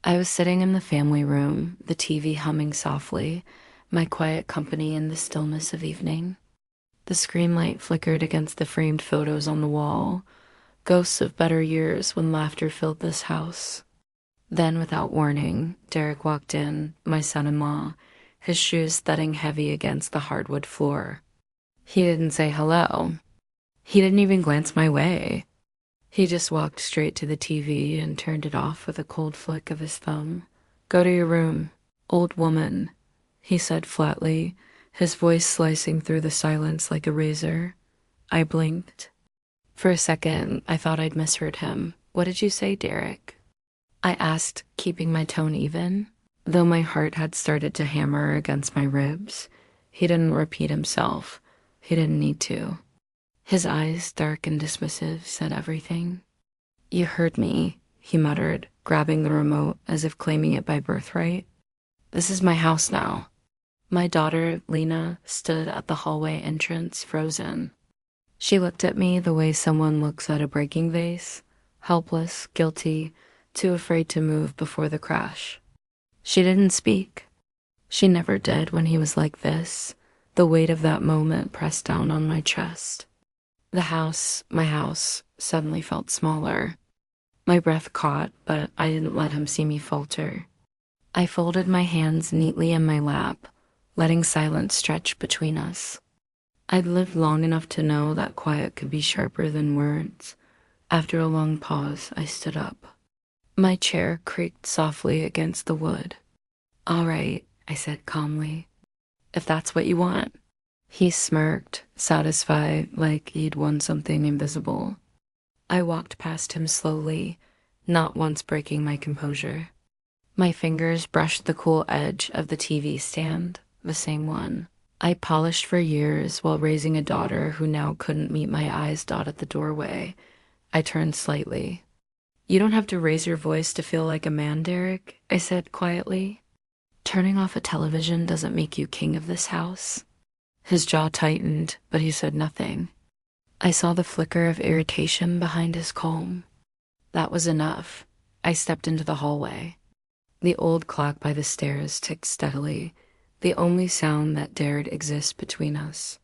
I was sitting in the family room, the TV humming softly, my quiet company in the stillness of evening. The screen light flickered against the framed photos on the wall, ghosts of better years when laughter filled this house. Then, without warning, Derek walked in, my son-in-law, his shoes thudding heavy against the hardwood floor. He didn't say hello. He didn't even glance my way. He just walked straight to the TV and turned it off with a cold flick of his thumb. "Go to your room, old woman," he said flatly, his voice slicing through the silence like a razor. I blinked. For a second, I thought I'd misheard him. "What did you say, Derek?" I asked, keeping my tone even. Though my heart had started to hammer against my ribs, he didn't repeat himself. He didn't need to. His eyes, dark and dismissive, said everything. "You heard me," he muttered, grabbing the remote as if claiming it by birthright. "This is my house now." My daughter, Lena, stood at the hallway entrance, frozen. She looked at me the way someone looks at a breaking vase, helpless, guilty, too afraid to move before the crash. She didn't speak. She never did when he was like this, the weight of that moment pressed down on my chest. The house, my house, suddenly felt smaller. My breath caught, but I didn't let him see me falter. I folded my hands neatly in my lap, letting silence stretch between us. I'd lived long enough to know that quiet could be sharper than words. After a long pause, I stood up. My chair creaked softly against the wood. "All right," I said calmly, "if that's what you want." He smirked, satisfied, like he'd won something invisible. I walked past him slowly, not once breaking my composure. My fingers brushed the cool edge of the TV stand, the same one I polished for years while raising a daughter who now couldn't meet my eyes dot at the doorway. I turned slightly. "You don't have to raise your voice to feel like a man, Derek," I said quietly. "Turning off a television doesn't make you king of this house." His jaw tightened, but he said nothing. I saw the flicker of irritation behind his calm. That was enough. I stepped into the hallway. The old clock by the stairs ticked steadily, the only sound that dared exist between us.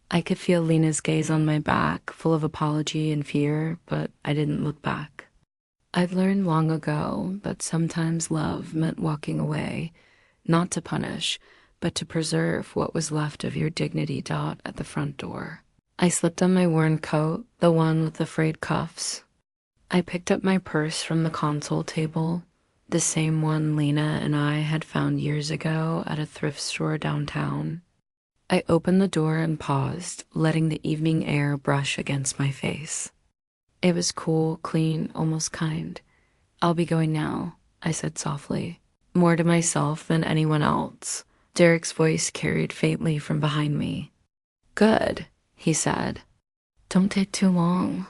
I could feel Lena's gaze on my back, full of apology and fear, but I didn't look back. I'd learned long ago that sometimes love meant walking away, not to punish, but to preserve what was left of your dignity dot at the front door. I slipped on my worn coat, the one with the frayed cuffs. I picked up my purse from the console table, the same one Lena and I had found years ago at a thrift store downtown. I opened the door and paused, letting the evening air brush against my face. It was cool, clean, almost kind. "I'll be going now," I said softly, more to myself than anyone else. Derek's voice carried faintly from behind me. "Good," he said. "Don't take too long."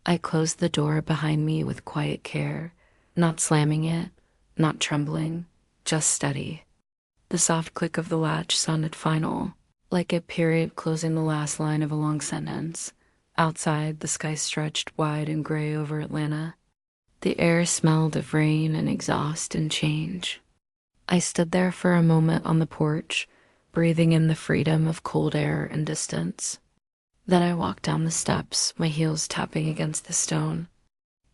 I closed the door behind me with quiet care, not slamming it, not trembling, just steady. The soft click of the latch sounded final, like a period closing the last line of a long sentence. Outside, the sky stretched wide and gray over Atlanta. The air smelled of rain and exhaust and change. I stood there for a moment on the porch, breathing in the freedom of cold air and distance. Then I walked down the steps, my heels tapping against the stone,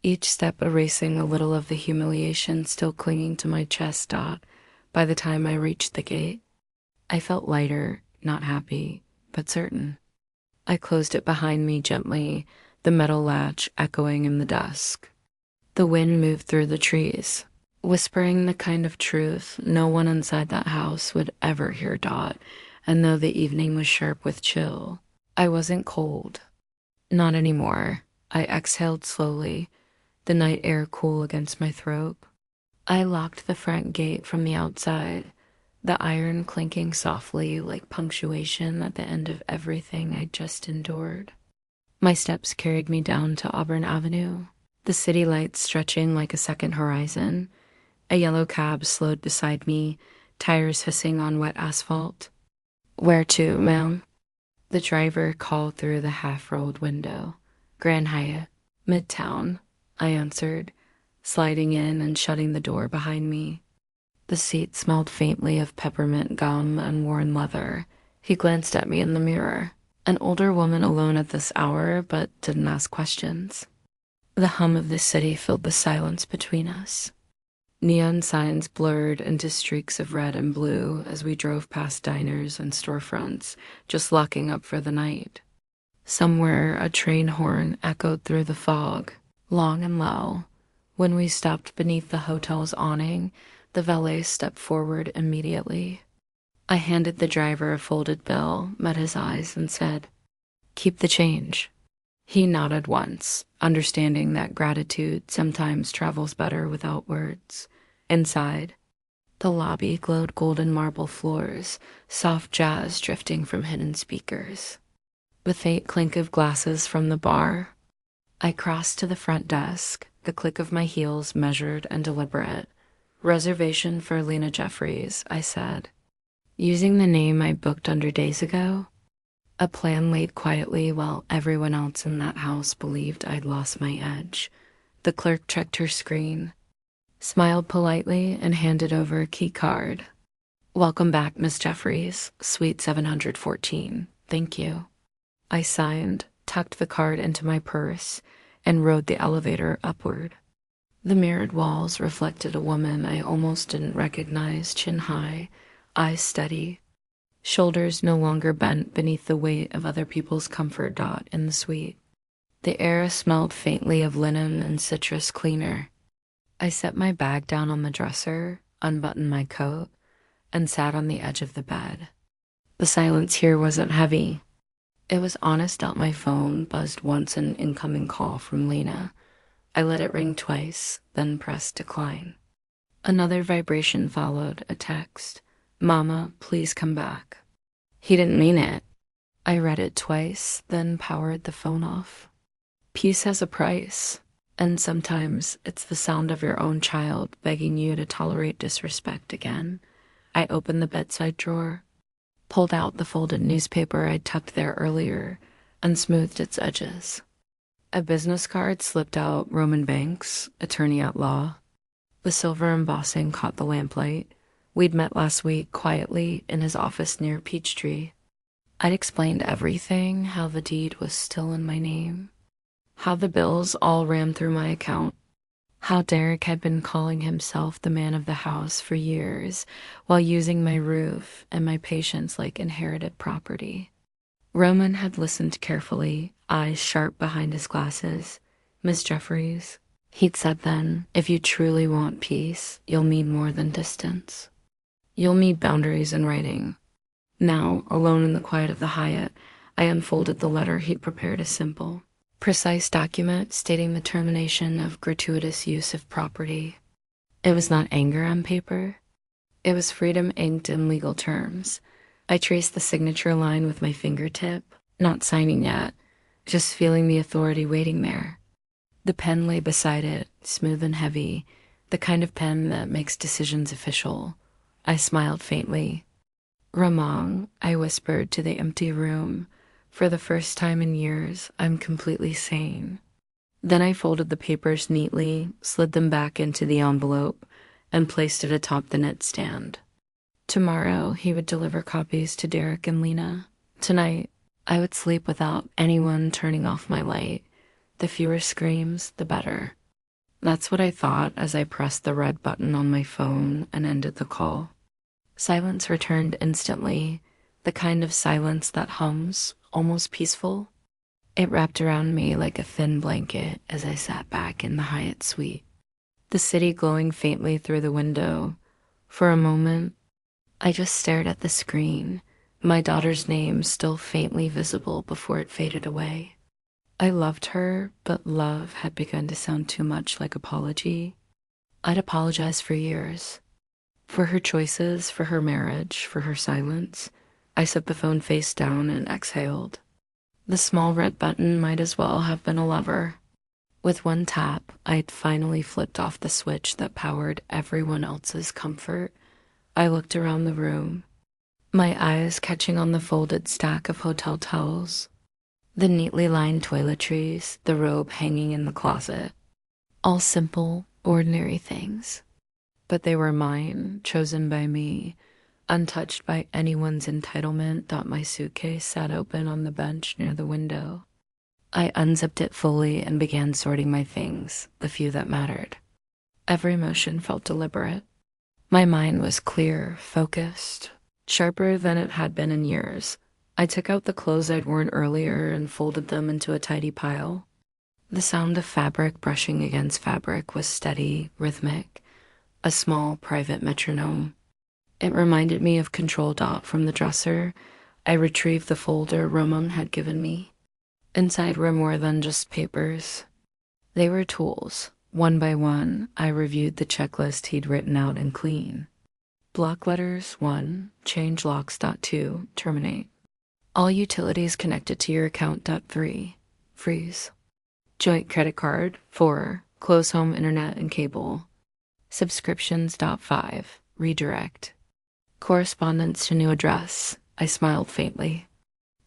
each step erasing a little of the humiliation still clinging to my chest dot by the time I reached the gate. I felt lighter, not happy, but certain. I closed it behind me gently, the metal latch echoing in the dusk. The wind moved through the trees, whispering the kind of truth no one inside that house would ever hear dot, and though the evening was sharp with chill, I wasn't cold. Not anymore. I exhaled slowly, the night air cool against my throat. I locked the front gate from the outside, the iron clinking softly like punctuation at the end of everything I'd just endured. My steps carried me down to Auburn Avenue, the city lights stretching like a second horizon. A yellow cab slowed beside me, tires hissing on wet asphalt. "Where to, ma'am?" The driver called through the half-rolled window. "Grand Hyatt, Midtown," I answered, sliding in and shutting the door behind me. The seat smelled faintly of peppermint gum and worn leather. He glanced at me in the mirror. An older woman alone at this hour, but didn't ask questions. The hum of the city filled the silence between us. Neon signs blurred into streaks of red and blue as we drove past diners and storefronts, just locking up for the night. Somewhere, a train horn echoed through the fog, long and low. When we stopped beneath the hotel's awning, the valet stepped forward immediately. I handed the driver a folded bill, met his eyes, and said, "Keep the change." He nodded once, understanding that gratitude sometimes travels better without words. Inside, the lobby glowed golden marble floors, soft jazz drifting from hidden speakers. The faint clink of glasses from the bar. I crossed to the front desk, the click of my heels measured and deliberate. "Reservation for Lena Jeffries," I said, using the name I booked under days ago. A plan laid quietly while everyone else in that house believed I'd lost my edge. The clerk checked her screen, smiled politely, and handed over a key card. "Welcome back, Miss Jeffries, Suite 714. Thank you." I signed, tucked the card into my purse, and rode the elevator upward. The mirrored walls reflected a woman I almost didn't recognize, chin high, eyes steady, shoulders no longer bent beneath the weight of other people's comfort. In the suite, the air smelled faintly of linen and citrus cleaner. I set my bag down on the dresser, unbuttoned my coat, and sat on the edge of the bed. The silence here wasn't heavy. It was honest. My phone buzzed once, an incoming call from Lena. I let it ring twice, then pressed decline. Another vibration followed, a text. "Mama, please come back." He didn't mean it. I read it twice, then powered the phone off. Peace has a price, and sometimes it's the sound of your own child begging you to tolerate disrespect again. I opened the bedside drawer, pulled out the folded newspaper I'd tucked there earlier, and smoothed its edges. A business card slipped out, Roman Banks, attorney at law. The silver embossing caught the lamplight. We'd met last week quietly in his office near Peachtree. I'd explained everything, how the deed was still in my name, how the bills all ran through my account, how Derek had been calling himself the man of the house for years while using my roof and my patients like inherited property. Roman had listened carefully, eyes sharp behind his glasses. "Miss Jeffries," he'd said then, "if you truly want peace, you'll need more than distance. You'll need boundaries in writing." Now, alone in the quiet of the Hyatt, I unfolded the letter he'd prepared, a simple, precise document stating the termination of gratuitous use of property. It was not anger on paper. It was freedom inked in legal terms. I traced the signature line with my fingertip, not signing yet, just feeling the authority waiting there. The pen lay beside it, smooth and heavy, the kind of pen that makes decisions official. I smiled faintly. "Ramon," I whispered to the empty room, "for the first time in years, I'm completely sane." Then I folded the papers neatly, slid them back into the envelope, and placed it atop the nightstand. Tomorrow, he would deliver copies to Derek and Lena. Tonight, I would sleep without anyone turning off my light. The fewer screams, the better. That's what I thought as I pressed the red button on my phone and ended the call. Silence returned instantly, the kind of silence that hums, almost peaceful. It wrapped around me like a thin blanket as I sat back in the Hyatt suite, the city glowing faintly through the window. For a moment, I just stared at the screen, my daughter's name still faintly visible before it faded away. I loved her, but love had begun to sound too much like apology. I'd apologized for years. For her choices, for her marriage, for her silence. I set the phone face down and exhaled. The small red button might as well have been a lever. With one tap, I'd finally flipped off the switch that powered everyone else's comfort. I looked around the room, my eyes catching on the folded stack of hotel towels, the neatly lined toiletries, the robe hanging in the closet. All simple, ordinary things. But they were mine, chosen by me, untouched by anyone's entitlement. My suitcase sat open on the bench near the window. I unzipped it fully and began sorting my things, the few that mattered. Every motion felt deliberate. My mind was clear, focused, sharper than it had been in years. I took out the clothes I'd worn earlier and folded them into a tidy pile. The sound of fabric brushing against fabric was steady, rhythmic, a small, private metronome. It reminded me of Control Dot from the dresser. I retrieved the folder Ramon had given me. Inside were more than just papers. They were tools. One by one, I reviewed the checklist he'd written out in clean. Block letters 1, change locks. 2, terminate. All utilities connected to your account. 3, freeze. Joint credit card. 4, close home internet and cable. Subscriptions. 5, redirect. Correspondence to new address. I smiled faintly.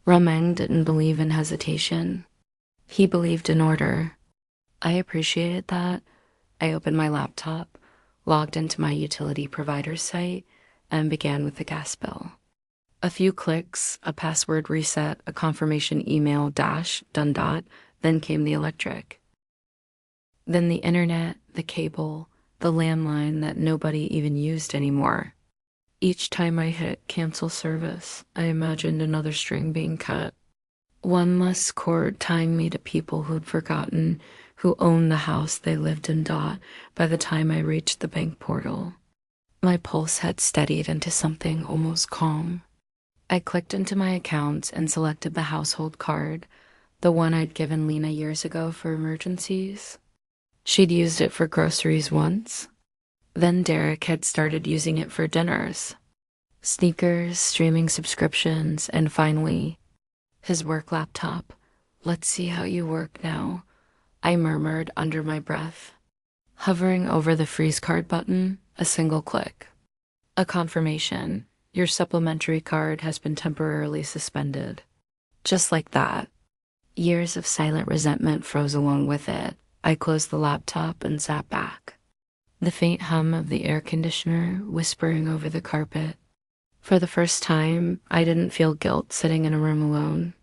Rameng didn't believe in hesitation. He believed in order. I appreciated that. I opened my laptop, logged into my utility provider site, and began with the gas bill. A few clicks, a password reset, a confirmation email, done. Then came the electric. Then the internet, the cable, the landline that nobody even used anymore. Each time I hit cancel service, I imagined another string being cut. One less cord tying me to people who'd forgotten who owned the house they lived in. By the time I reached the bank portal, my pulse had steadied into something almost calm. I clicked into my accounts and selected the household card, the one I'd given Lena years ago for emergencies. She'd used it for groceries once. Then Derek had started using it for dinners, sneakers, streaming subscriptions, and finally, his work laptop. Let's see how you work now, I murmured under my breath. Hovering over the freeze card button, a single click. A confirmation. Your supplementary card has been temporarily suspended. Just like that. Years of silent resentment froze along with it. I closed the laptop and sat back. The faint hum of the air conditioner whispering over the carpet. For the first time, I didn't feel guilt sitting in a room alone.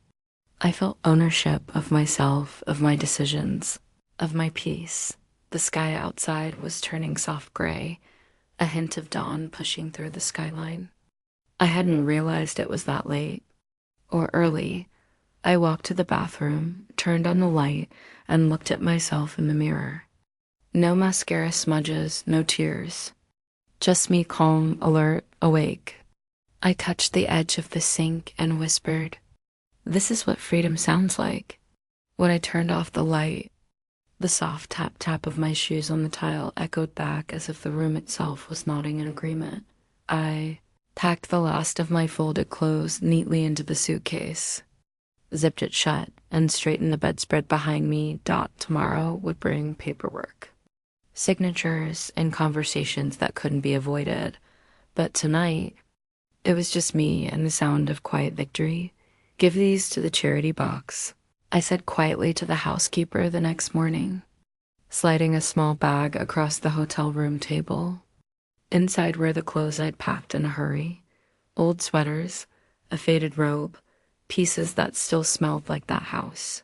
I felt ownership of myself, of my decisions, of my peace. The sky outside was turning soft gray, a hint of dawn pushing through the skyline. I hadn't realized it was that late, or early. I walked to the bathroom, turned on the light, and looked at myself in the mirror. No mascara smudges, no tears. Just me calm, alert, awake. I touched the edge of the sink and whispered, "This is what freedom sounds like." When I turned off the light, the soft tap-tap of my shoes on the tile echoed back as if the room itself was nodding in agreement. I packed the last of my folded clothes neatly into the suitcase, zipped it shut, and straightened the bedspread behind me. Tomorrow would bring paperwork, signatures, and conversations that couldn't be avoided. But tonight, it was just me and the sound of quiet victory. "Give these to the charity box," I said quietly to the housekeeper the next morning, sliding a small bag across the hotel room table. Inside were the clothes I'd packed in a hurry, old sweaters, a faded robe, pieces that still smelled like that house.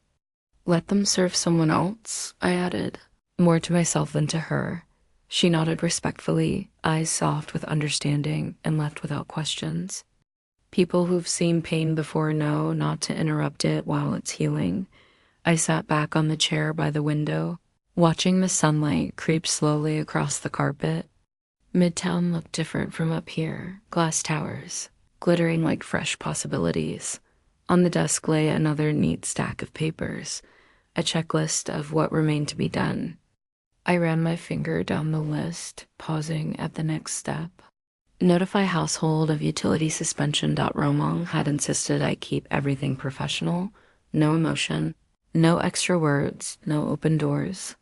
"Let them serve someone else," I added, more to myself than to her. She nodded respectfully, eyes soft with understanding, and left without questions. People who've seen pain before know not to interrupt it while it's healing. I sat back on the chair by the window, watching the sunlight creep slowly across the carpet. Midtown looked different from up here, glass towers, glittering like fresh possibilities. On the desk lay another neat stack of papers, a checklist of what remained to be done. I ran my finger down the list, pausing at the next step. Notify household of utility suspension. Romong had insisted I keep everything professional, no emotion, no extra words, no open doors.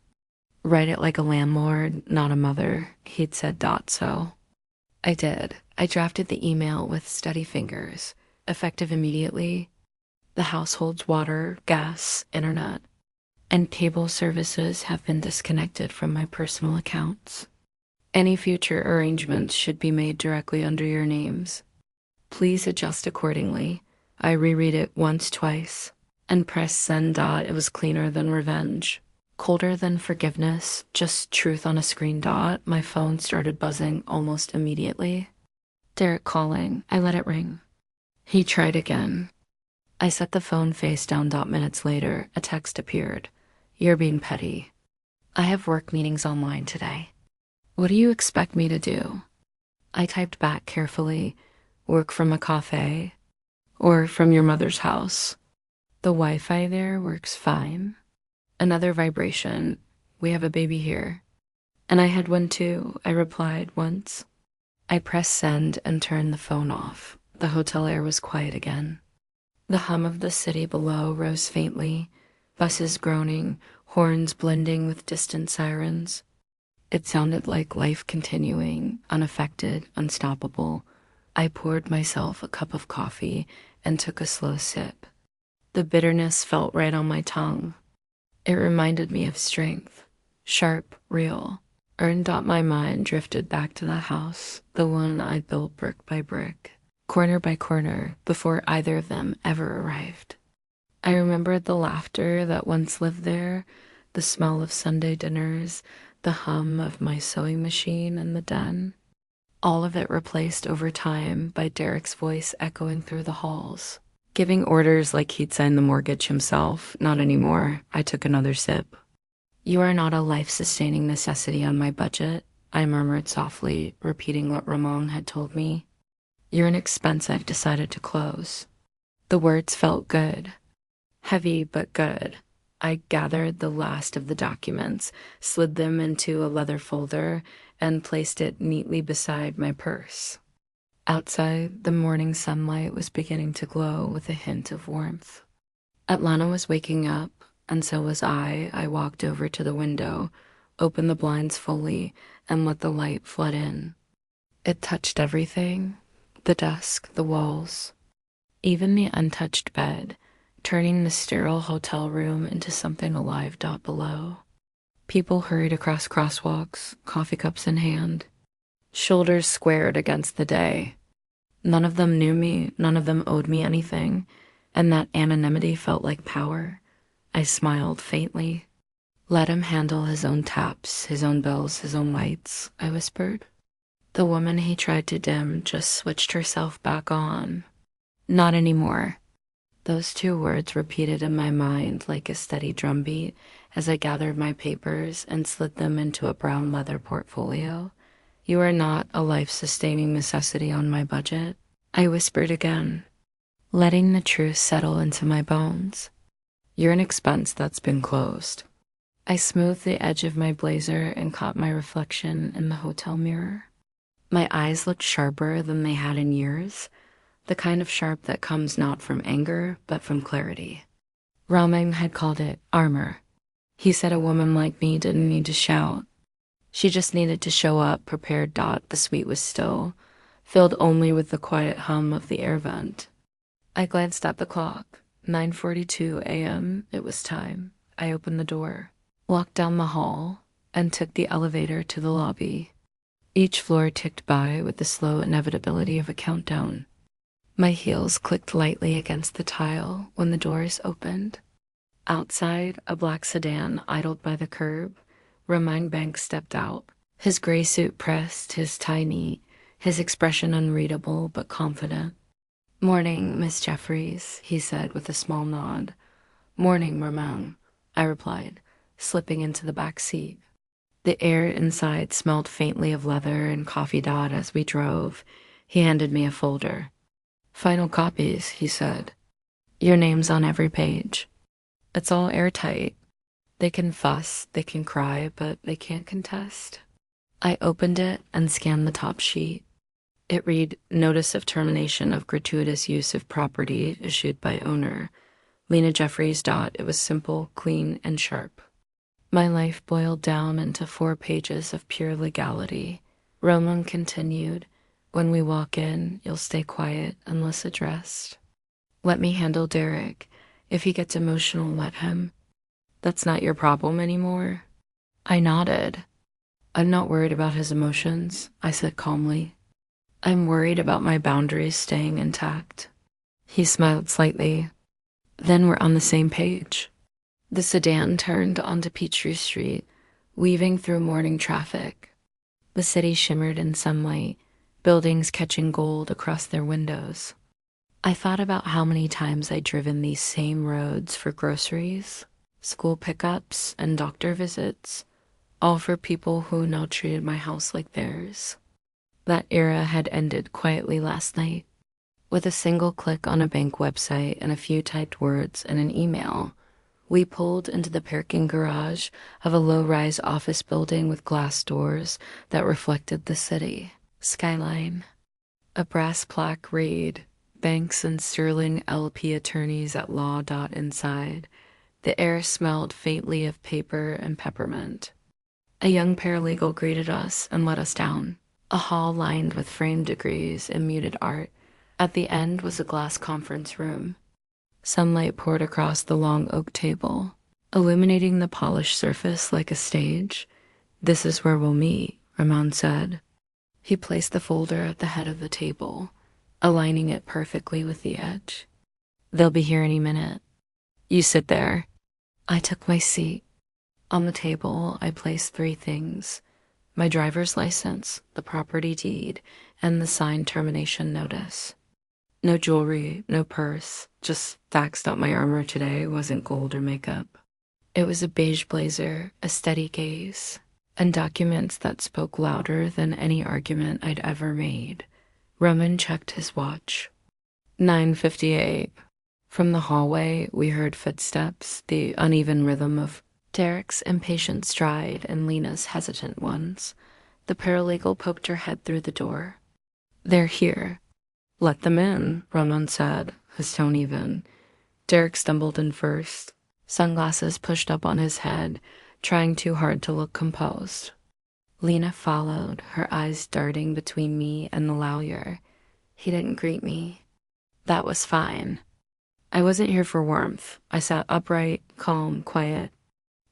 Write it like a landlord, not a mother, he'd said. So I did. I drafted the email with steady fingers, effective immediately. The household's water, gas, internet. and table services have been disconnected from my personal accounts. Any future arrangements should be made directly under your names. Please adjust accordingly. I reread it once, twice, and pressed send. It was cleaner than revenge. Colder than forgiveness, just truth on a screen. My phone started buzzing almost immediately. Derek calling. I let it ring. He tried again. I set the phone face down. Minutes later, a text appeared. You're being petty. I have work meetings online today. What do you expect me to do? I typed back carefully. Work from a cafe or from your mother's house. The Wi-Fi there works fine. Another vibration. We have a baby here. And I had one too, I replied once. I pressed send and turned the phone off. The hotel air was quiet again. The hum of the city below rose faintly, buses groaning, horns blending with distant sirens. It sounded like life continuing, unaffected, unstoppable. I poured myself a cup of coffee and took a slow sip. The bitterness felt right on my tongue. It reminded me of strength, sharp, real, earned. My mind drifted back to the house, the one I'd built brick by brick, corner by corner, before either of them ever arrived. I remembered the laughter that once lived there, the smell of Sunday dinners, the hum of my sewing machine in the den. All of it replaced over time by Derek's voice echoing through the halls, giving orders like he'd signed the mortgage himself. Not anymore. I took another sip. You are not a life-sustaining necessity on my budget, I murmured softly, repeating what Ramon had told me. You're an expense I've decided to close. The words felt good. Heavy but good. I gathered the last of the documents, slid them into a leather folder, and placed it neatly beside my purse. Outside, the morning sunlight was beginning to glow with a hint of warmth. Atlanta was waking up, and so was I. I walked over to the window, opened the blinds fully, and let the light flood in. It touched everything, the desk, the walls, even the untouched bed, turning the sterile hotel room into something alive. Below. People hurried across crosswalks, coffee cups in hand, shoulders squared against the day. None of them knew me, none of them owed me anything, and that anonymity felt like power. I smiled faintly. Let him handle his own taps, his own bills, his own lights, I whispered. The woman he tried to dim just switched herself back on. Not anymore. Those two words repeated in my mind like a steady drumbeat as I gathered my papers and slid them into a brown leather portfolio. You are not a life-sustaining necessity on my budget, I whispered again, letting the truth settle into my bones. You're an expense that's been closed. I smoothed the edge of my blazer and caught my reflection in the hotel mirror. My eyes looked sharper than they had in years, the kind of sharp that comes not from anger, but from clarity. Ramen had called it armor. He said a woman like me didn't need to shout. She just needed to show up prepared. The suite was still, filled only with the quiet hum of the air vent. I glanced at the clock. 9:42 a.m. It was time. I opened the door, walked down the hall, and took the elevator to the lobby. Each floor ticked by with the slow inevitability of a countdown. My heels clicked lightly against the tile when the doors opened. Outside, a black sedan idled by the curb. Romain Banks stepped out, his gray suit pressed, his tie neat, his expression unreadable but confident. Morning, Miss Jeffries, he said with a small nod. Morning, Romain, I replied, slipping into the back seat. The air inside smelled faintly of leather and coffee. As we drove, he handed me a folder. Final copies, he said. Your name's on every page. It's all airtight. They can fuss, they can cry, but they can't contest. I opened it and scanned the top sheet. It read, Notice of termination of gratuitous use of property issued by owner. Lena Jeffries. It was simple, clean, and sharp. My life boiled down into 4 pages of pure legality. Roman continued, When we walk in, you'll stay quiet unless addressed. Let me handle Derek. If he gets emotional, let him. That's not your problem anymore? I nodded. I'm not worried about his emotions, I said calmly. I'm worried about my boundaries staying intact. He smiled slightly. Then we're on the same page. The sedan turned onto Peachtree Street, weaving through morning traffic. The city shimmered in sunlight, buildings catching gold across their windows. I thought about how many times I'd driven these same roads for groceries, school pickups, and doctor visits, all for people who now treated my house like theirs. That era had ended quietly last night. With a single click on a bank website and a few typed words in an email, we pulled into the parking garage of a low-rise office building with glass doors that reflected the city skyline. A brass plaque read, "Banks and Sterling LP Attorneys at Law." Inside. The air smelled faintly of paper and peppermint. A young paralegal greeted us and led us down, a hall lined with framed degrees and muted art. At the end was a glass conference room. Sunlight poured across the long oak table, illuminating the polished surface like a stage. "This is where we'll meet," Ramon said. He placed the folder at the head of the table, aligning it perfectly with the edge. "They'll be here any minute. You sit there." I took my seat. On the table, I placed 3 things: my driver's license, the property deed, and the signed termination notice. No jewelry, no purse, just facts that my armor today wasn't gold or makeup. It was a beige blazer, a steady gaze, and documents that spoke louder than any argument I'd ever made. Roman checked his watch. 9:58. From the hallway, we heard footsteps, the uneven rhythm of Derek's impatient stride and Lena's hesitant ones. The paralegal poked her head through the door. "They're here." "Let them in," Ramon said, his tone even. Derek stumbled in first, sunglasses pushed up on his head, trying too hard to look composed. Lena followed, her eyes darting between me and the lawyer. He didn't greet me. That was fine. I wasn't here for warmth. I sat upright, calm, quiet,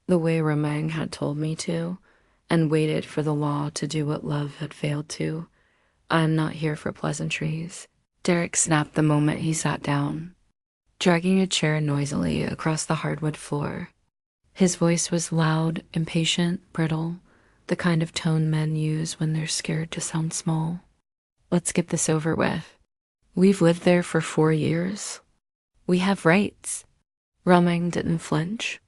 the way Romang had told me to, and waited for the law to do what love had failed to. I'm not here for pleasantries. Derek snapped the moment he sat down, dragging a chair noisily across the hardwood floor. His voice was loud, impatient, brittle, the kind of tone men use when they're scared to sound small. "Let's get this over with. We've lived there for 4 years. We have rights." Romang didn't flinch.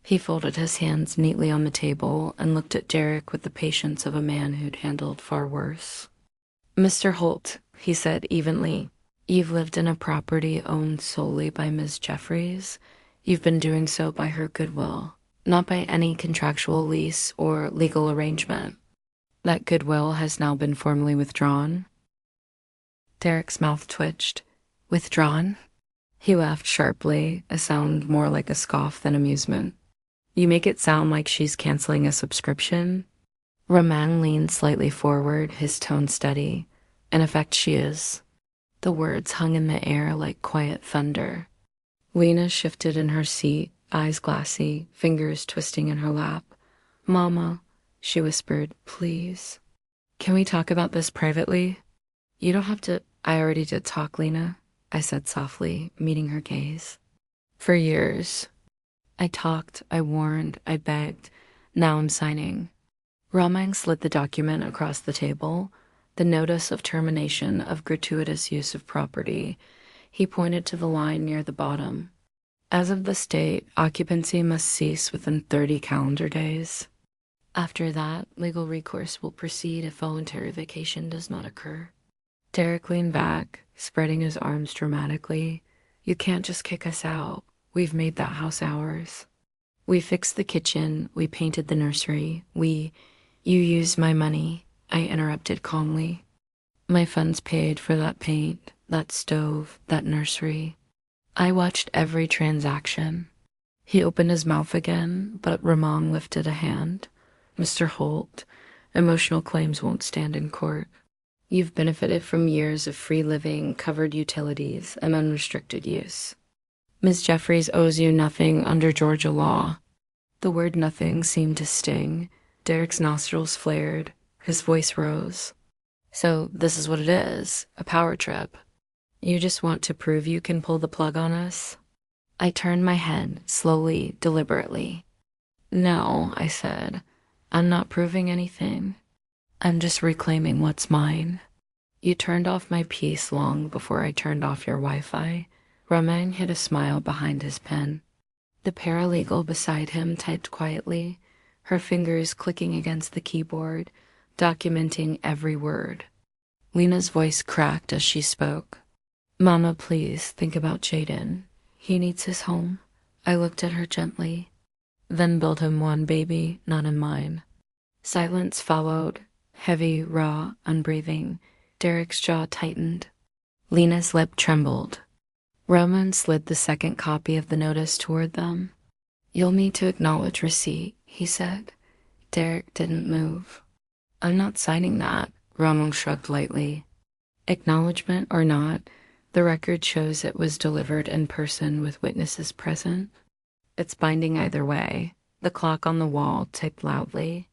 He folded his hands neatly on the table and looked at Derek with the patience of a man who'd handled far worse. "Mr. Holt," he said evenly, "you've lived in a property owned solely by Ms. Jeffries. You've been doing so by her goodwill, not by any contractual lease or legal arrangement. That goodwill has now been formally withdrawn." Derek's mouth twitched. "Withdrawn?" He laughed sharply, a sound more like a scoff than amusement. "You make it sound like she's canceling a subscription." Roman leaned slightly forward, his tone steady. "In effect, she is." The words hung in the air like quiet thunder. Lena shifted in her seat, eyes glassy, fingers twisting in her lap. "Mama," she whispered, "please. Can we talk about this privately?" "You don't have to." "I already did talk, Lena," I said softly, meeting her gaze. "For years. I talked, I warned, I begged. Now I'm signing." Ramang slid the document across the table, the notice of termination of gratuitous use of property. He pointed to the line near the bottom. "As of this date, occupancy must cease within 30 calendar days. After that, legal recourse will proceed if voluntary vacation does not occur." Derek leaned back, spreading his arms dramatically. "You can't just kick us out. We've made that house ours. We fixed the kitchen, we painted the nursery, You used my money," I interrupted calmly. "My funds paid for that paint, that stove, that nursery. I watched every transaction." He opened his mouth again, but Ramon lifted a hand. "Mr. Holt, emotional claims won't stand in court. You've benefited from years of free living, covered utilities, and unrestricted use. Ms. Jeffries owes you nothing under Georgia law. The word nothing seemed to sting. Derek's nostrils flared. His voice rose. So this is what it is, a power trip. You just want to prove you can pull the plug on us? I turned my head, slowly, deliberately. No, I said. I'm not proving anything. I'm just reclaiming what's mine. You turned off my piece long before I turned off your Wi-Fi. Romain hid a smile behind his pen. The paralegal beside him typed quietly, her fingers clicking against the keyboard, documenting every word. Lena's voice cracked as she spoke. Mama, please think about Jaden. He needs his home. I looked at her gently. Then build him one, baby, not in mine. Silence followed, heavy, raw, unbreathing. Derek's jaw tightened. Lena's lip trembled. Roman slid the second copy of the notice toward them. You'll need to acknowledge receipt, he said. Derek didn't move. I'm not signing that, Roman shrugged lightly. Acknowledgement or not, the record shows it was delivered in person with witnesses present. It's binding either way. The clock on the wall ticked loudly.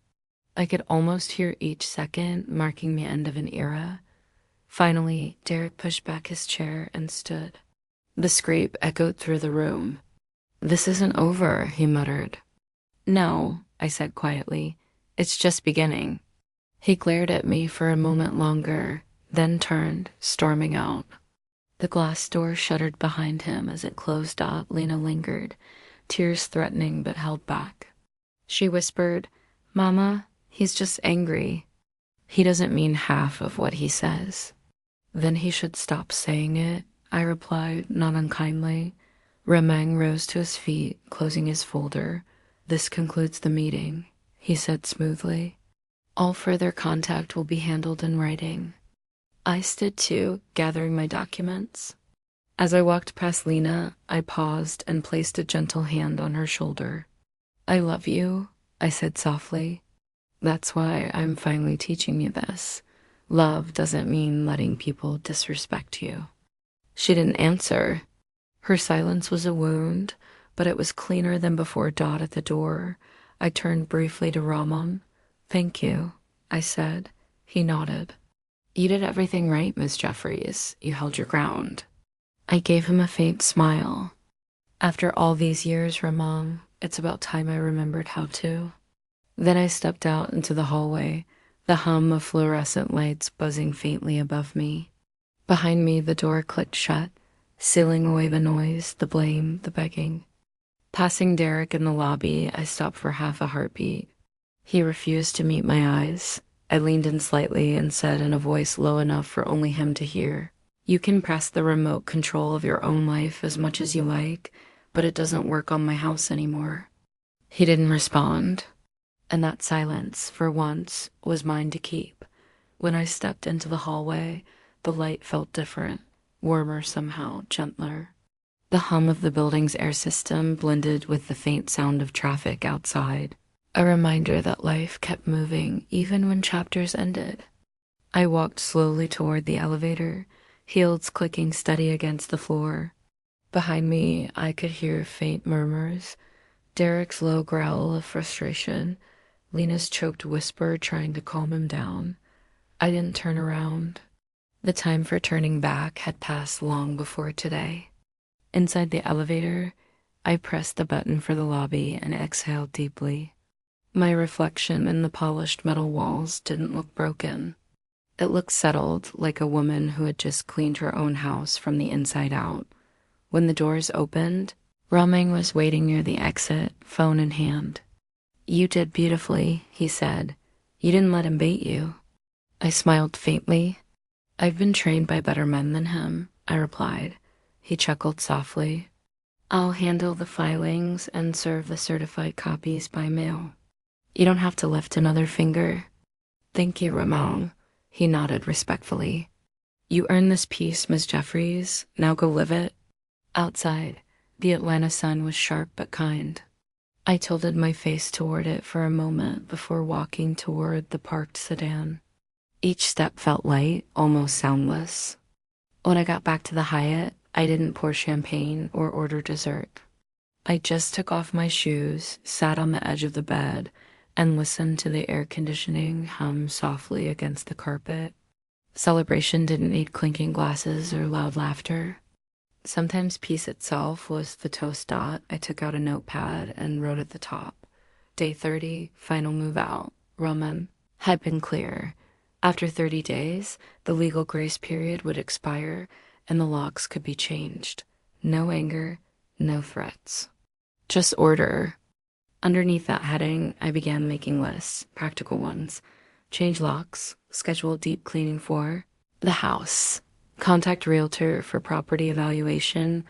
I could almost hear each second marking the end of an era. Finally, Derek pushed back his chair and stood. The scrape echoed through the room. This isn't over, he muttered. No, I said quietly. It's just beginning. He glared at me for a moment longer, then turned, storming out. The glass door shuttered behind him as it closed up. Lena lingered, tears threatening but held back. She whispered, Mama, he's just angry. He doesn't mean half of what he says. Then he should stop saying it, I replied, not unkindly. Romain rose to his feet, closing his folder. This concludes the meeting, he said smoothly. All further contact will be handled in writing. I stood too, gathering my documents. As I walked past Lena, I paused and placed a gentle hand on her shoulder. I love you, I said softly. That's why I'm finally teaching you this. Love doesn't mean letting people disrespect you. She didn't answer. Her silence was a wound, but it was cleaner than before Dot at the door. I turned briefly to Ramon. Thank you, I said. He nodded. You did everything right, Miss Jeffries. You held your ground. I gave him a faint smile. After all these years, Ramon, it's about time I remembered how to. Then I stepped out into the hallway, the hum of fluorescent lights buzzing faintly above me. Behind me, the door clicked shut, sealing away the noise, the blame, the begging. Passing Derek in the lobby, I stopped for half a heartbeat. He refused to meet my eyes. I leaned in slightly and said in a voice low enough for only him to hear, You can press the remote control of your own life as much as you like, but it doesn't work on my house anymore. He didn't respond. And that silence, for once, was mine to keep. When I stepped into the hallway, the light felt different, warmer somehow, gentler. The hum of the building's air system blended with the faint sound of traffic outside, a reminder that life kept moving even when chapters ended. I walked slowly toward the elevator, heels clicking steady against the floor. Behind me, I could hear faint murmurs, Derek's low growl of frustration, Lena's choked whisper trying to calm him down. I didn't turn around. The time for turning back had passed long before today. Inside the elevator, I pressed the button for the lobby and exhaled deeply. My reflection in the polished metal walls didn't look broken. It looked settled, like a woman who had just cleaned her own house from the inside out. When the doors opened, Romain was waiting near the exit, phone in hand. You did beautifully, he said. You didn't let him bait you. I smiled faintly. I've been trained by better men than him, I replied. He chuckled softly. I'll handle the filings and serve the certified copies by mail. You don't have to lift another finger. Thank you, Ramon. He nodded respectfully. You earned this peace, Miss Jeffries. Now go live it. Outside, the Atlanta sun was sharp but kind. I tilted my face toward it for a moment before walking toward the parked sedan. Each step felt light, almost soundless. When I got back to the Hyatt, I didn't pour champagne or order dessert. I just took off my shoes, sat on the edge of the bed, and listened to the air conditioning hum softly against the carpet. Celebration didn't need clinking glasses or loud laughter. Sometimes peace itself was the toast dot. I took out a notepad and wrote at the top. Day 30, final move out. Roman had been clear. After 30 days, the legal grace period would expire and the locks could be changed. No anger, no threats. Just order. Underneath that heading, I began making lists, practical ones. Change locks, schedule deep cleaning for the house, contact realtor for property evaluation,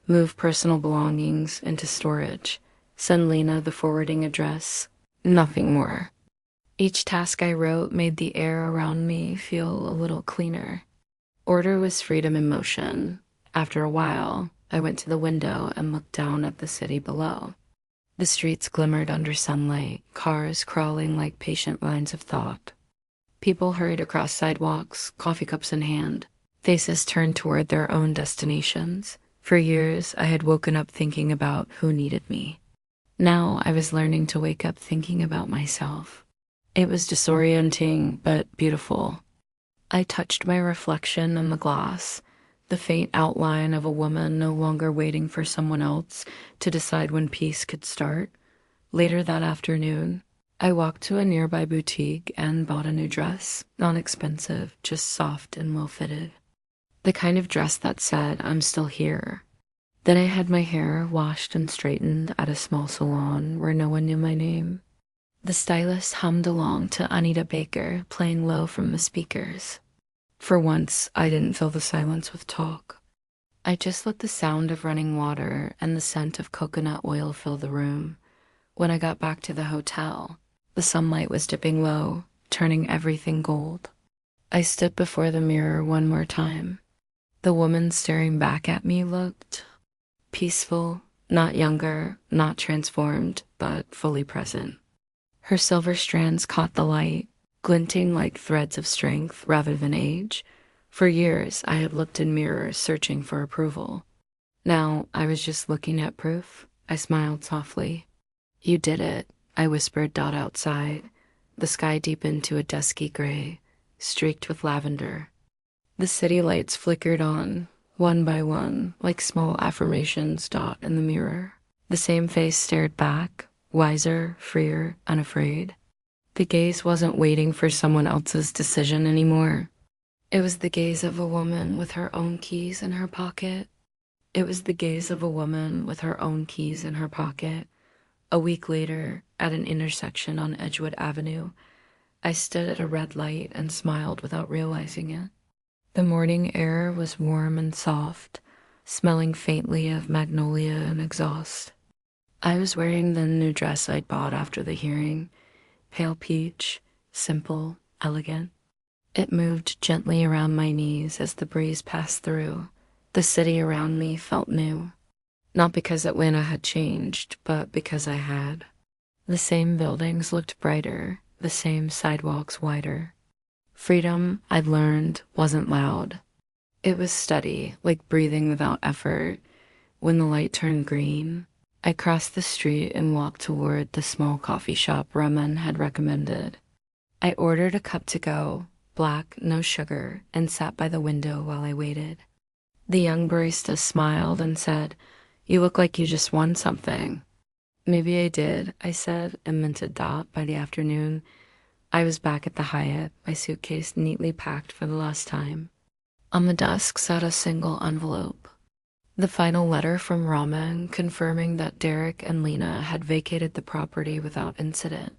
move personal belongings into storage, send Lena the forwarding address, nothing more. Each task I wrote made the air around me feel a little cleaner. Order was freedom in motion. After a while, I went to the window and looked down at the city below. The streets glimmered under sunlight, cars crawling like patient lines of thought. People hurried across sidewalks, coffee cups in hand, faces turned toward their own destinations. For years, I had woken up thinking about who needed me. Now I was learning to wake up thinking about myself. It was disorienting, but beautiful. I touched my reflection in the glass, the faint outline of a woman no longer waiting for someone else to decide when peace could start. Later that afternoon, I walked to a nearby boutique and bought a new dress, not expensive, just soft and well-fitted. The kind of dress that said, "I'm still here." Then I had my hair washed and straightened at a small salon where no one knew my name. The stylist hummed along to Anita Baker, playing low from the speakers. For once, I didn't fill the silence with talk. I just let the sound of running water and the scent of coconut oil fill the room. When I got back to the hotel, the sunlight was dipping low, turning everything gold. I stood before the mirror one more time. The woman staring back at me looked peaceful, not younger, not transformed, but fully present. Her silver strands caught the light, glinting like threads of strength rather than age. For years, I had looked in mirrors searching for approval. Now, I was just looking at proof. I smiled softly. "You did it," I whispered Dot outside. The sky deepened to a dusky gray, streaked with lavender. The city lights flickered on, one by one, like small affirmations Dot in the mirror. The same face stared back, wiser, freer, unafraid. The gaze wasn't waiting for someone else's decision anymore. It was the gaze of a woman with her own keys in her pocket. It was the gaze of a woman with her own keys in her pocket. A week later, at an intersection on Edgewood Avenue, I stood at a red light and smiled without realizing it. The morning air was warm and soft, smelling faintly of magnolia and exhaust. I was wearing the new dress I'd bought after the hearing, pale peach, simple, elegant. It moved gently around my knees as the breeze passed through. The city around me felt new. Not because Atlanta had changed, but because I had. The same buildings looked brighter, the same sidewalks wider. Freedom, I'd learned, wasn't loud. It was steady, like breathing without effort. When the light turned green, I crossed the street and walked toward the small coffee shop Roman had recommended. I ordered a cup to go, black, no sugar, and sat by the window while I waited. The young barista smiled and said, "You look like you just won something." "Maybe I did," I said, and meant a Dot. By the afternoon, I was back at the Hyatt, my suitcase neatly packed for the last time. On the desk sat a single envelope. The final letter from Raman confirming that Derek and Lena had vacated the property without incident.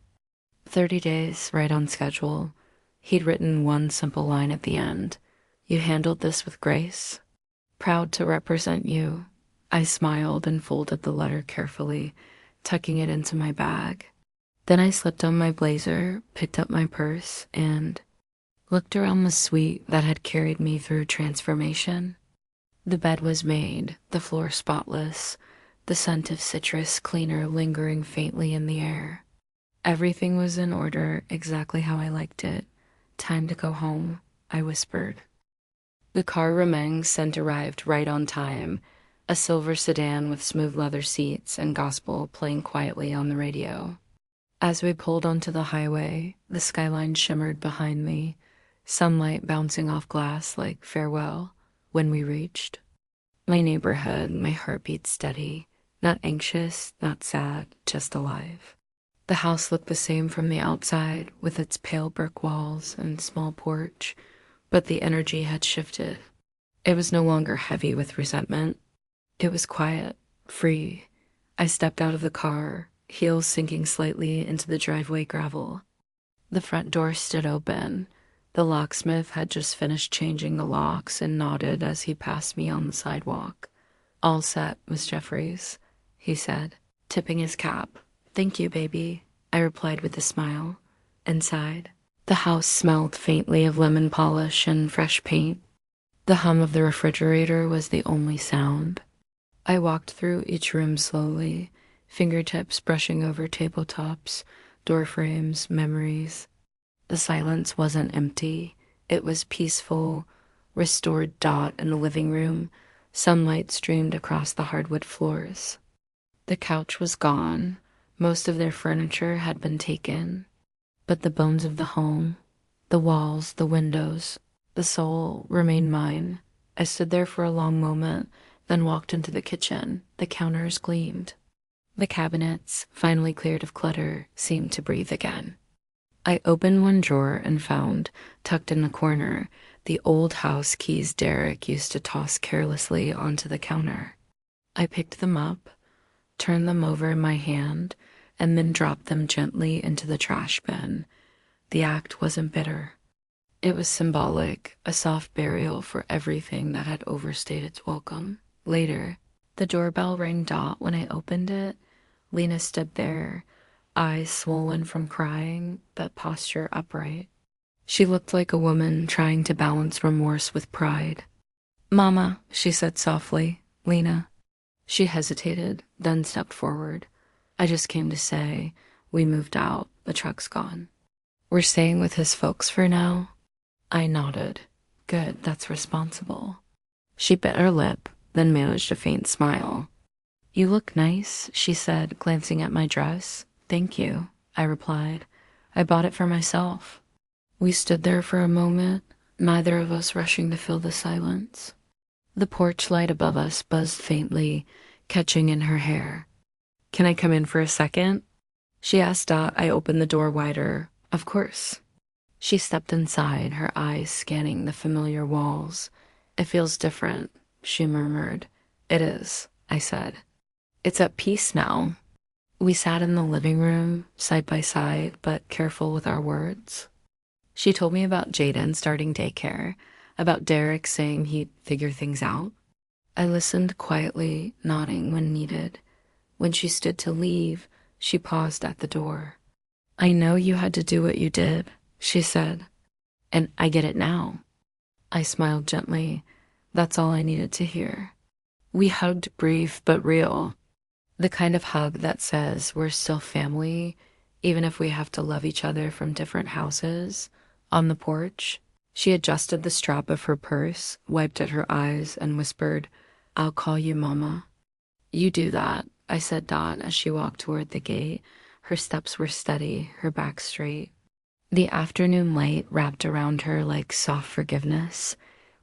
30 days, right on schedule. He'd written one simple line at the end. "You handled this with grace. Proud to represent you." I smiled and folded the letter carefully, tucking it into my bag. Then I slipped on my blazer, picked up my purse, and looked around the suite that had carried me through transformation. The bed was made, the floor spotless, the scent of citrus cleaner lingering faintly in the air. Everything was in order, exactly how I liked it. "Time to go home," I whispered. The car Romain sent arrived right on time. a silver sedan with smooth leather seats and gospel playing quietly on the radio. As we pulled onto the highway, the skyline shimmered behind me, sunlight bouncing off glass like farewell. When we reached my neighborhood, my heart beat steady, not anxious, not sad, just alive. The house looked the same from the outside, with its pale brick walls and small porch, but the energy had shifted. It was no longer heavy with resentment. It was quiet, free. I stepped out of the car, heels sinking slightly into the driveway gravel. The front door stood open. The locksmith had just finished changing the locks and nodded as he passed me on the sidewalk. "All set, Miss Jeffries," he said, tipping his cap. "Thank you, baby," I replied with a smile. Inside, the house smelled faintly of lemon polish and fresh paint. The hum of the refrigerator was the only sound. I walked through each room slowly, fingertips brushing over tabletops, door frames, memories. The silence wasn't empty. It was peaceful, restored. In the living room, sunlight streamed across the hardwood floors. The couch was gone. Most of their furniture had been taken. But the bones of the home, the walls, the windows, the soul remained mine. I stood there for a long moment, then walked into the kitchen. The counters gleamed. The cabinets, finally cleared of clutter, seemed to breathe again. I opened one drawer and found, tucked in the corner, the old house keys Derek used to toss carelessly onto the counter. I picked them up, turned them over in my hand, and then dropped them gently into the trash bin. The act wasn't bitter. It was symbolic, a soft burial for everything that had overstayed its welcome. Later, the doorbell rang. When I opened it, Lena stood there, eyes swollen from crying, but posture upright. She looked like a woman trying to balance remorse with pride. "Mama," she said softly. "Lena." She hesitated, then stepped forward. "I just came to say, we moved out. The truck's gone. We're staying with his folks for now." I nodded. "Good, that's responsible." She bit her lip, then managed a faint smile. "You look nice," she said, glancing at my dress. "Thank you," I replied. "I bought it for myself." We stood there for a moment, neither of us rushing to fill the silence. The porch light above us buzzed faintly, catching in her hair. "Can I come in for a second?" she asked. I opened the door wider. "Of course." She stepped inside, her eyes scanning the familiar walls. "It feels different," she murmured. "It is," I said. "It's at peace now." We sat in the living room, side by side, but careful with our words. She told me about Jaden starting daycare, about Derek saying he'd figure things out. I listened quietly, nodding when needed. When she stood to leave, she paused at the door. "I know you had to do what you did," she said, "and I get it now." I smiled gently. That's all I needed to hear. We hugged, brief but real. The kind of hug that says we're still family, even if we have to love each other from different houses. On the porch, she adjusted the strap of her purse, wiped at her eyes, and whispered, "I'll call you Mama." "You do that," I said. As she walked toward the gate, her steps were steady, her back straight. The afternoon light wrapped around her like soft forgiveness.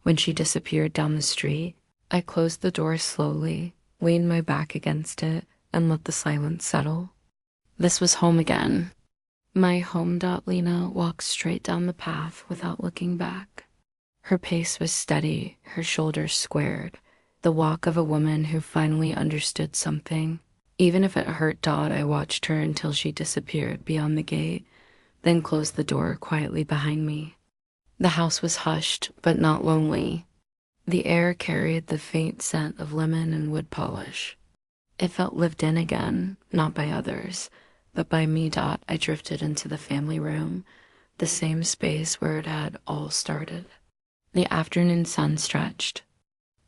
When she disappeared down the street, I closed the door slowly, leaned my back against it, and let the silence settle. This was home again. My home. Lena walked straight down the path without looking back. Her pace was steady, her shoulders squared, the walk of a woman who finally understood something. Even if it hurt, I watched her until she disappeared beyond the gate, then closed the door quietly behind me. The house was hushed, but not lonely. The air carried the faint scent of lemon and wood polish. It felt lived in again, not by others, but by me. I drifted into the family room, the same space where it had all started. The afternoon sun stretched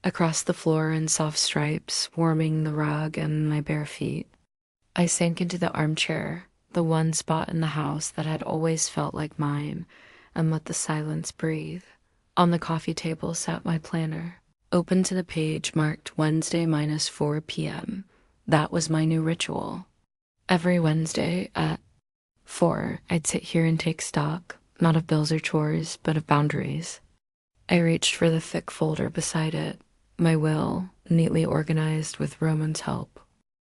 across the floor in soft stripes, warming the rug and my bare feet. I sank into the armchair, the one spot in the house that had always felt like mine, and let the silence breathe. On the coffee table sat my planner, Open to the page marked Wednesday minus 4 p.m. That was my new ritual. Every Wednesday at 4, I'd sit here and take stock, not of bills or chores, but of boundaries. I reached for the thick folder beside it, my will, neatly organized with Roman's help.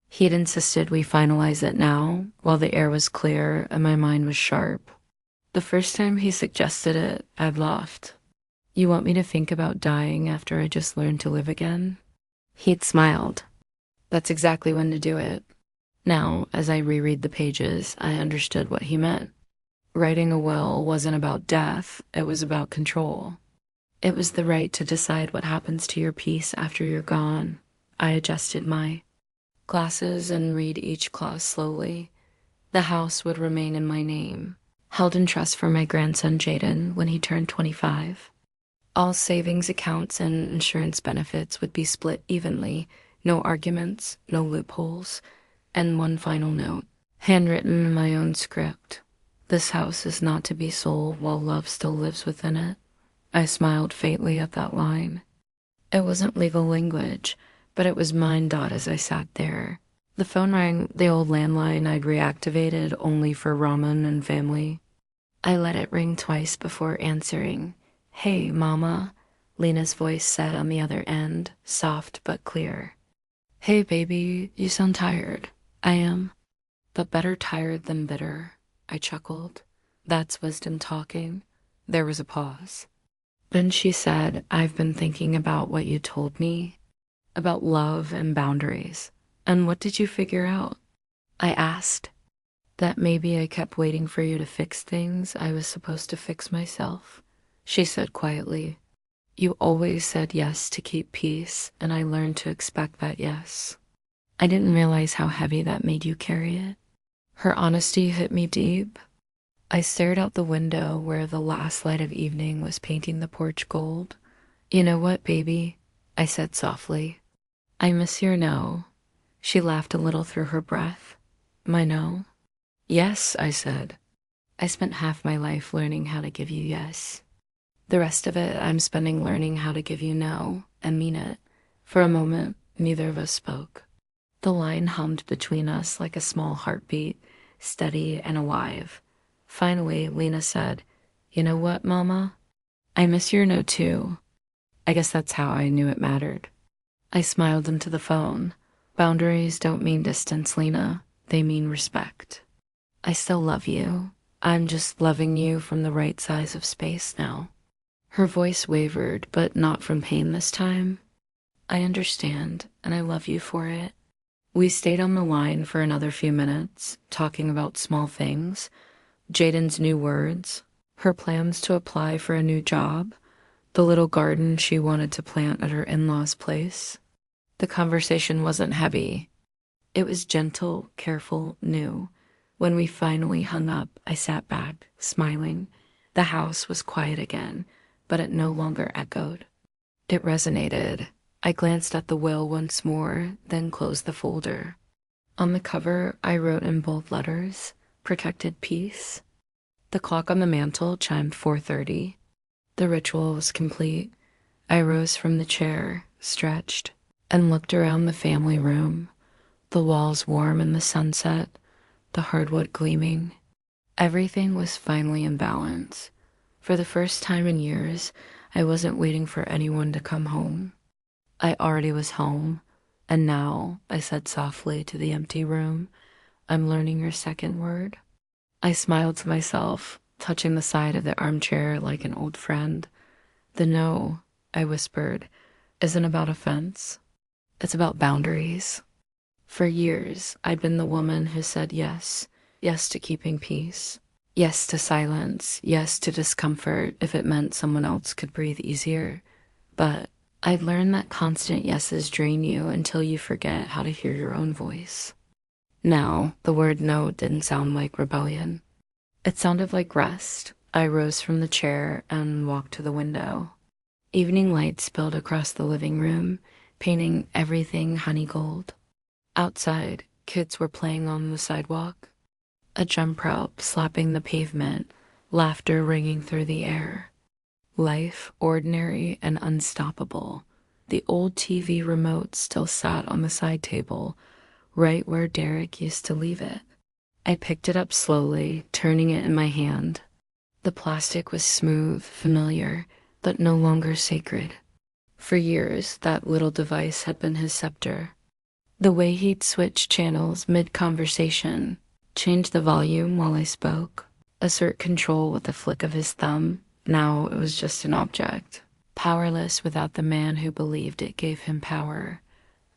He'd insisted we finalize it now, while the air was clear and my mind was sharp. The first time he suggested it, I laughed. You want me to think about dying after I just learned to live again? He'd smiled. That's exactly when to do it. Now, as I reread the pages, I understood what he meant. Writing a will wasn't about death, it was about control. It was the right to decide what happens to your peace after you're gone. I adjusted my glasses and read each clause slowly. The house would remain in my name, held in trust for my grandson Jaden when he turned 25. All savings accounts and insurance benefits would be split evenly, no arguments, no loopholes, and one final note, handwritten in my own script. This house is not to be sold while love still lives within it. I smiled faintly at that line. It wasn't legal language, but it was mine. As I sat there. The phone rang, the old landline I'd reactivated only for Ramen and family. I let it ring twice before answering. Hey, Mama, Lena's voice said on the other end, soft but clear. Hey, baby, you sound tired. I am, but better tired than bitter, I chuckled. That's wisdom talking. There was a pause. Then she said, I've been thinking about what you told me, about love and boundaries. And what did you figure out? I asked. That maybe I kept waiting for you to fix things I was supposed to fix myself. She said quietly, you always said yes to keep peace, and I learned to expect that yes. I didn't realize how heavy that made you carry it. Her honesty hit me deep. I stared out the window where the last light of evening was painting the porch gold. You know what, baby? I said softly. I miss your no. She laughed a little through her breath. My no? Yes, I said. I spent half my life learning how to give you yes. The rest of it I'm spending learning how to give you no, and mean it. For a moment, neither of us spoke. The line hummed between us like a small heartbeat, steady and alive. Finally, Lena said, you know what, Mama? I miss your no too. I guess that's how I knew it mattered. I smiled into the phone. Boundaries don't mean distance, Lena. They mean respect. I still love you. I'm just loving you from the right size of space now. Her voice wavered, but not from pain this time. I understand, and I love you for it. We stayed on the line for another few minutes, talking about small things, Jaden's new words, her plans to apply for a new job, the little garden she wanted to plant at her in-laws' place. The conversation wasn't heavy. It was gentle, careful, new. When we finally hung up, I sat back, smiling. The house was quiet again, but it no longer echoed. It resonated. I glanced at the will once more, then closed the folder. On the cover, I wrote in bold letters, protected peace. The clock on the mantel chimed 4:30. The ritual was complete. I rose from the chair, stretched, and looked around the family room, the walls warm in the sunset, the hardwood gleaming. Everything was finally in balance. For the first time in years, I wasn't waiting for anyone to come home. I already was home, and now, I said softly to the empty room, I'm learning your second word. I smiled to myself, touching the side of the armchair like an old friend. The no, I whispered, isn't about offense. It's about boundaries. For years, I'd been the woman who said yes, yes to keeping peace, yes to silence, yes to discomfort if it meant someone else could breathe easier. But I'd learned that constant yeses drain you until you forget how to hear your own voice. Now, the word no didn't sound like rebellion. It sounded like rest. I rose from the chair and walked to the window. Evening light spilled across the living room, painting everything honey gold. Outside, kids were playing on the sidewalk. A jump rope slapping the pavement, laughter ringing through the air. Life ordinary and unstoppable, The old TV remote still sat on the side table, right where Derek used to leave it. I picked it up slowly, turning it in my hand. The plastic was smooth, familiar, but no longer sacred. For years, that little device had been his scepter. The way he'd switch channels mid-conversation, change the volume while I spoke, assert control with a flick of his thumb. Now it was just an object, powerless without the man who believed it gave him power.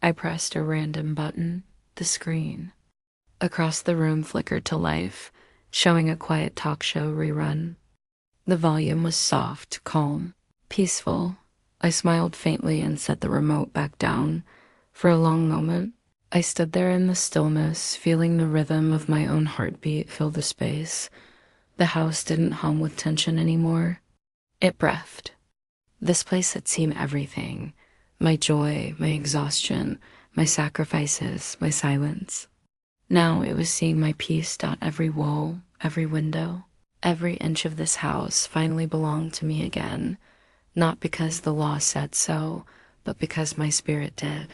I pressed a random button, the screen. Across the room flickered to life, showing a quiet talk show rerun. The volume was soft, calm, peaceful. I smiled faintly and set the remote back down. For a long moment, I stood there in the stillness, feeling the rhythm of my own heartbeat fill the space. The house didn't hum with tension anymore. It breathed. This place had seen everything. My joy, my exhaustion, my sacrifices, my silence. Now it was seeing my peace dot every wall, every window. Every inch of this house finally belonged to me again, not because the law said so, but because my spirit did.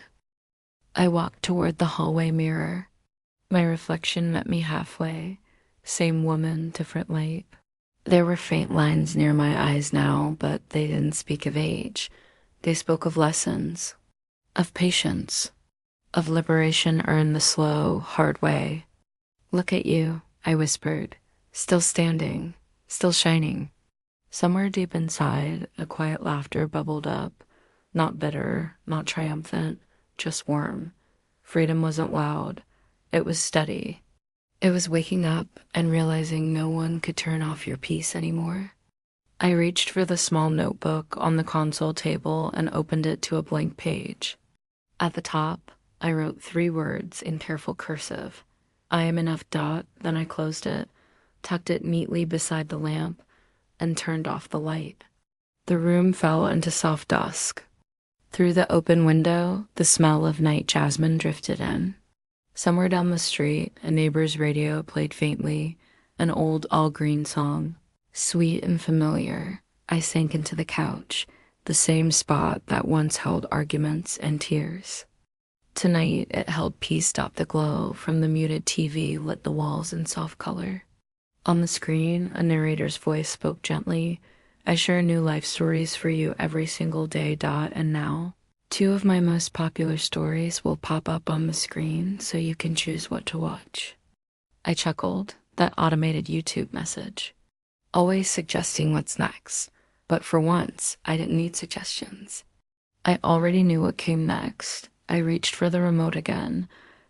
I walked toward the hallway mirror. My reflection met me halfway. Same woman, different light. There were faint lines near my eyes now, but they didn't speak of age. They spoke of lessons, of patience, of liberation earned the slow, hard way. "Look at you," I whispered, still standing, still shining. Somewhere deep inside, a quiet laughter bubbled up, not bitter, not triumphant, just warm. Freedom wasn't loud. It was steady. It was waking up and realizing no one could turn off your peace anymore. I reached for the small notebook on the console table and opened it to a blank page. At the top, I wrote 3 words in careful cursive. "I am enough." Then I closed it, tucked it neatly beside the lamp, and turned off the light. The room fell into soft dusk. Through the open window, the smell of night jasmine drifted in. Somewhere down the street, a neighbor's radio played faintly, an old all-green song. Sweet and familiar, I sank into the couch, the same spot that once held arguments and tears. Tonight, it held peace. The glow from the muted TV lit the walls in soft color. On the screen, a narrator's voice spoke gently. "I share new life stories for you every single day. And now, 2 of my most popular stories will pop up on the screen so you can choose what to watch." I chuckled, that automated YouTube message. Always suggesting what's next. But for once, I didn't need suggestions. I already knew what came next. I reached for the remote again,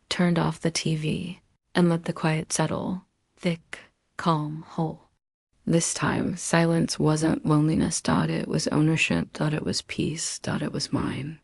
turned off the TV, and let the quiet settle, thick, calm, whole. This time, silence wasn't loneliness. It was ownership. It was peace. It was mine.